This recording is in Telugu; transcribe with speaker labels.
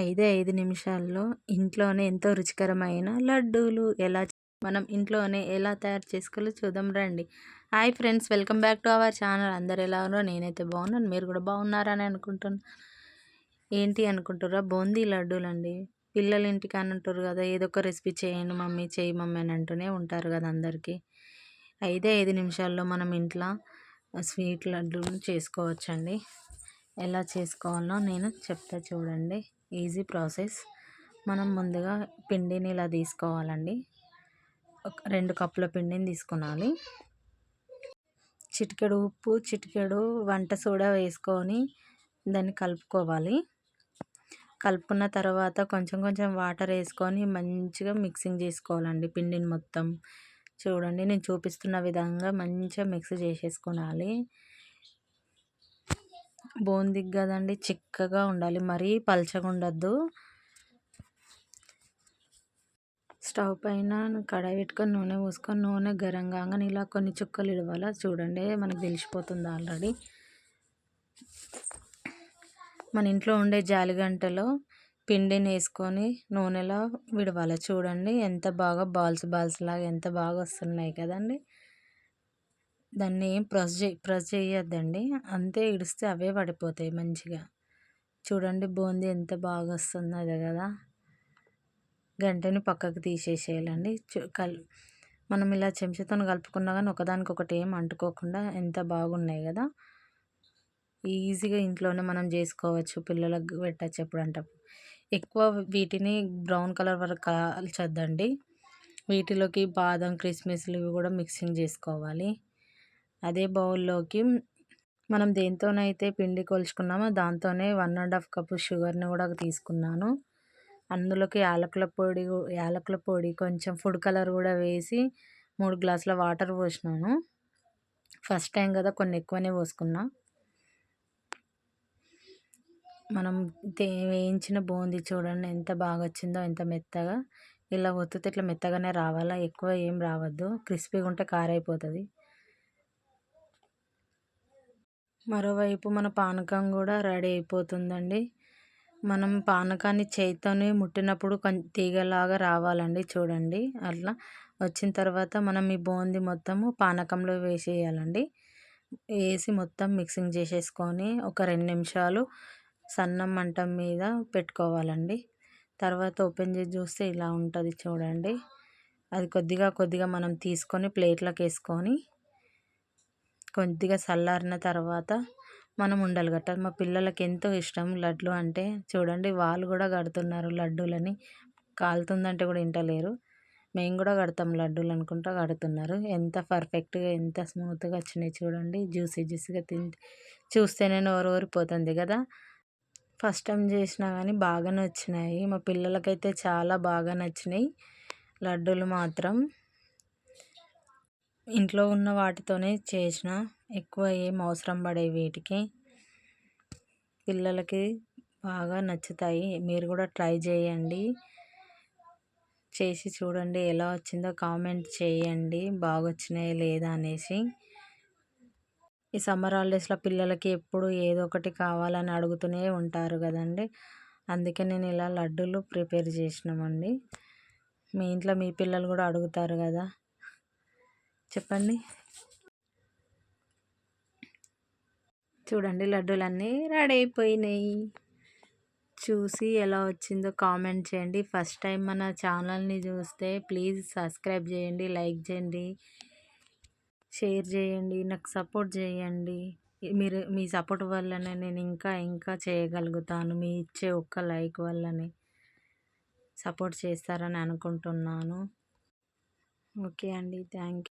Speaker 1: 5 నిమిషాల్లో ఇంట్లోనే ఎంతో రుచికరమైన లడ్డూలు మనం ఇంట్లోనే ఎలా తయారు చేసుకోవాలో చూద్దాం రండి. Hi friends, welcome back to our channel. అందరు ఎలా ఉన్నారో నేనైతే బాగున్నాను, మీరు కూడా బాగున్నారని అనుకుంటున్నాను. ఏంటి అనుకుంటారా? బూందీ లడ్డూలు అండి. పిల్లలు ఇంటికి అని అంటారు కదా, ఏదో ఒక రెసిపీ చేయండి మమ్మీ, చేయి మమ్మీ అని అంటూనే ఉంటారు కదా అందరికీ. 5 నిమిషాల్లో మనం ఇంట్లో స్వీట్ లడ్డూలు చేసుకోవచ్చండి. ఎలా చేసుకోవాలో నేను చెప్తా చూడండి. Easy process. మనం ముందుగా పిండిని ఇలా తీసుకోవాలండి. ఒక 2 కప్పుల పిండిని తీసుకున్నాలి. చిటికెడు ఉప్పు, చిటికెడు వంట సోడా వేసుకొని దాన్ని కలుపుకోవాలి. కలుపుకున్న తర్వాత కొంచెం కొంచెం వాటర్ వేసుకొని మంచిగా మిక్సింగ్ చేసుకోవాలండి పిండిని మొత్తం. చూడండి, నేను చూపిస్తున్న విధంగా మంచిగా మిక్స్ చేసేసుకోవాలి. బూందీకి కదండి, చిక్కగా ఉండాలి, మరీ పలచగా ఉండద్దు. స్టవ్ పైన కడాయి పెట్టుకొని నూనె పోసుకొని నూనె గరం కాగానే ఇలా కొన్ని చుక్కలు ఇవ్వాలి. చూడండి, మనకు తెలిసిపోతుంది ఆల్రెడీ. మన ఇంట్లో ఉండే జాలిగంటలో పిండిని వేసుకొని నూనెలో విడవాలి. చూడండి ఎంత బాగా బాల్స్ బాల్స్ లాగా ఎంత బాగా వస్తున్నాయి కదండి. దాన్ని ఏం ప్రెస్ చేయొద్దండి, అంతే ఇడిస్తే అవే పడిపోతాయి మంచిగా. చూడండి బూందీ ఎంత బాగా వస్తుంది అదే కదా. గంటని పక్కకు తీసేసేయాలండి. మనం ఇలా చెంచాతో కలుపుకున్నా కానీ ఒకదానికొకటి ఏం అంటుకోకుండా ఎంత బాగున్నాయి కదా. ఈజీగా ఇంట్లోనే మనం చేసుకోవచ్చు, పిల్లలకు పెట్టచ్చు ఎప్పుడంటే. ఎక్కువ వీటిని బ్రౌన్ కలర్ వరకు కాల్చొద్దండి. వీటిలోకి బాదం, కిస్మిస్లు ఇవి కూడా మిక్సింగ్ చేసుకోవాలి. అదే బౌల్లోకి మనం దేంతోనైతే పిండి కొలుచుకున్నామో దాంతోనే 1½ కప్పు షుగర్ని కూడా తీసుకున్నాను. అందులోకి యాలకుల పొడి కొంచెం ఫుడ్ కలర్ కూడా వేసి 3 గ్లాసుల వాటర్ పోసినాను. ఫస్ట్ టైం కదా కొన్ని ఎక్కువనే పోసుకున్నా. మనం వేయించిన బూందీ చూడండి ఎంత బాగా వచ్చిందో, ఎంత మెత్తగా. ఇలా ఒత్తితే ఇట్లా మెత్తగానే రావాలా, ఎక్కువ ఏం రావద్దు. క్రిస్పీగా ఉంటే కారైపోతుంది. మరోవైపు మన పానకం కూడా రెడీ అయిపోతుందండి. మనం పానకాన్ని చేతితోనే ముట్టినప్పుడు తీగలాగా రావాలండి. చూడండి, అట్లా వచ్చిన తర్వాత మనం ఈ బూందీ మొత్తము పానకంలో వేసేయాలండి. వేసి మొత్తం మిక్సింగ్ చేసేసుకొని ఒక 2 నిమిషాలు సన్నం మంట మీద పెట్టుకోవాలండి. తర్వాత ఓపెన్ చేసి చూస్తే ఇలా ఉంటుంది చూడండి. అది కొద్దిగా మనం తీసుకొని ప్లేట్లోకి వేసుకొని కొద్దిగా చల్లారిన తర్వాత మనం ఉండలు కట్టాలి. మా పిల్లలకి ఎంతో ఇష్టం లడ్లు అంటే. చూడండి, వాళ్ళు కూడా కడుతున్నారు లడ్డూలని. కాలుతుందంటే కూడా వింటలేరు. మేము కూడా కడతాం లడ్డూలు అనుకుంటా కడుతున్నారు. ఎంత పర్ఫెక్ట్గా ఎంత స్మూత్గా వచ్చినాయి చూడండి. జ్యూసీగా చూస్తేనే నోరు ఊరిపోతుంది కదా. ఫస్ట్ టైం చేసినా కానీ బాగానే వచ్చినాయి. మా పిల్లలకైతే చాలా బాగా నచ్చినాయి లడ్డూలు మాత్రం. ఇంట్లో ఉన్న వాటితోనే చేసిన, ఎక్కువ ఏం అవసరం పడే వీటికి. పిల్లలకి బాగా నచ్చుతాయి. మీరు కూడా ట్రై చేయండి. చేసి చూడండి ఎలా వచ్చిందో కామెంట్ చేయండి, బాగా వచ్చినాయా లేదా అనేసి. ఈ సమ్మర్ హాలిడేస్లో పిల్లలకి ఎప్పుడు ఏదో ఒకటి కావాలని అడుగుతూనే ఉంటారు కదండి. అందుకే నేను ఇలా లడ్డూలు ప్రిపేర్ చేసినామండి. మీ ఇంట్లో మీ పిల్లలు కూడా అడుగుతారు కదా, చెప్పండి. చూడండి, లడ్డూలన్నీ రెడీ అయిపోయినాయి. చూసి ఎలా వచ్చిందో కామెంట్ చేయండి. ఫస్ట్ టైం మన ఛానల్ని చూస్తే ప్లీజ్ సబ్స్క్రైబ్ చేయండి, లైక్ చేయండి, షేర్ చేయండి, నాకు సపోర్ట్ చేయండి. మీ సపోర్ట్ వల్లనే నేను ఇంకా చేయగలుగుతాను. మీ ఇచ్చే ఒక్క లైక్ వల్లనే సపోర్ట్ చేస్తారని అనుకుంటున్నాను. ఓకే అండి, థ్యాంక్ యూ.